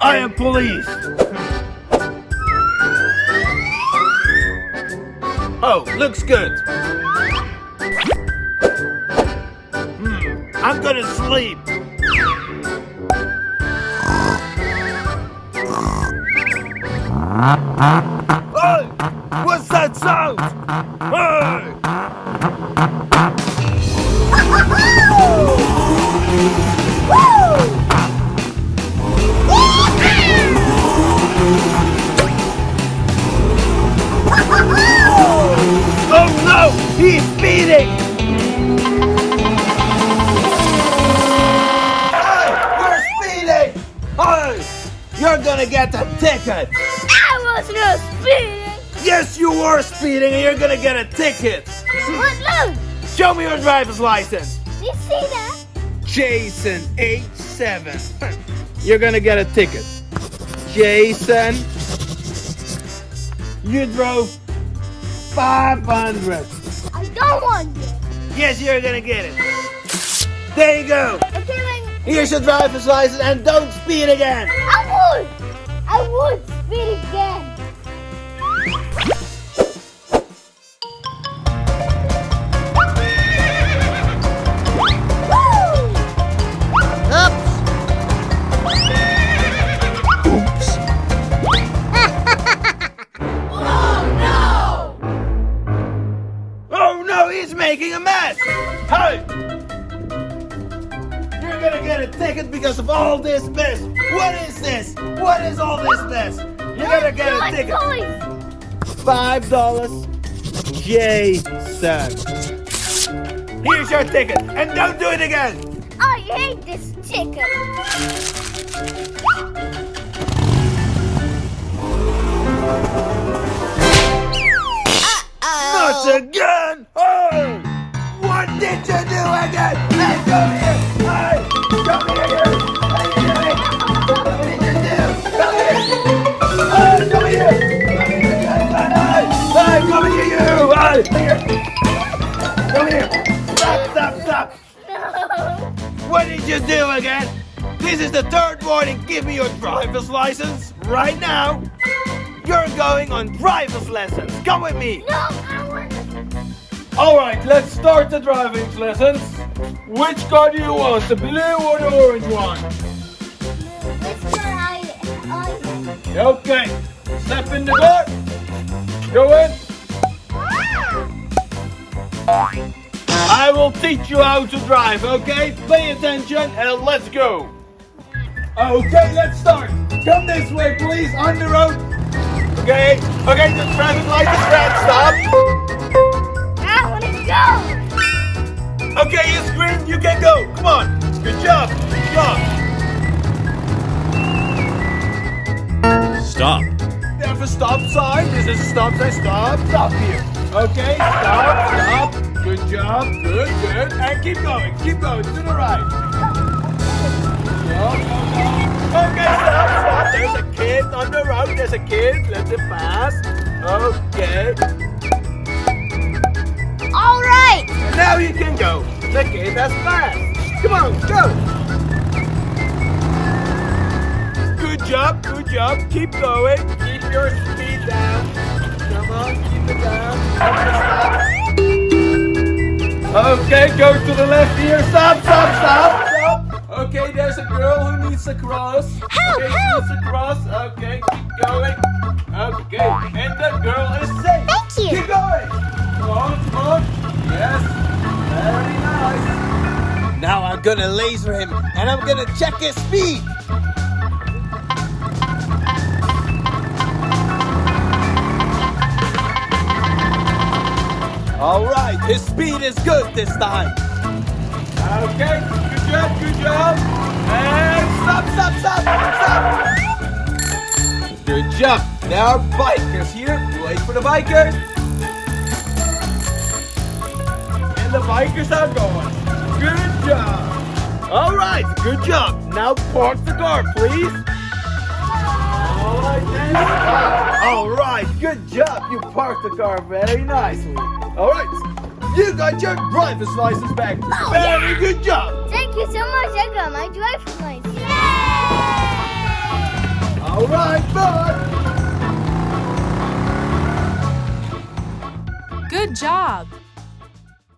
I am police. Oh, looks good. I'm gonna sleep. Hey! What's that sound? Hey! Oh no! He's speeding! Hey! You're speeding! Hey! You're gonna get a ticket! I was not speeding. Yes, you were speeding and you're gonna get a ticket! What? Look! Show me your driver's license! Do you see that? Jason 87. You're gonna get a ticket. Jason, you drove 500. I don't want it. Yes, you're gonna get it. There you go. Okay, then Here's your driver's license and don't speed again. I would speed again. Oh no, he's making a mess. Hey! You're gonna get a ticket because of all this mess. What is this? What is all this mess? You're gonna get a ticket. $5. Jason. Here's your ticket and don't do it again. I hate this ticket. Not again! Oh! What did you do again? Hey, come here! Hey! Come here, you! Hey, what did you do? Come here! Hey, come here! Come here, hey, come here, you! Hey, here! Come here! Stop! No. What did you do again? This is the third warning. Give me your driver's license right now. You're going on driver's lessons. Come with me. No, I want it. All right, let's start the driving lessons. Which car do you want, the blue or the orange one? This one I Okay, step in the car. Go in. I will teach you how to drive, okay? Pay attention and let's go. Okay, let's start. Come this way, please, on the road. Okay, the traffic light is red, stop. I want to go. Okay, it's green, you can go. Come on. Good job. Stop. There's a stop sign. This is a stop sign. Stop here. Okay, stop. Good job. Good. And keep going to the right. Okay, stop. There's a kid on the road. Let it pass. Okay. All right. Now you can go. The kid has passed. Come on, go. Good job. Keep going. Keep your speed down. Come on, keep it down. Okay, go to the left here. Stop. Okay, there's a girl who needs to cross. Help. She needs to cross. Okay, keep going. Okay, and the girl is safe. Thank you. Keep going. Come on. Yes. Very nice. Now I'm gonna laser him and I'm gonna check his speed. All right, his speed is good this time. Okay, good job. And stop. Good job. There are bikers here. Wait for the bikers. And the bikers are going. Good job. All right, good job. Now park the car, please. All right, good job. You parked the car very nicely. All right, you got your driver's license back. Very good job. Thank you so much. I got my driver's license. All right, bud. Good job!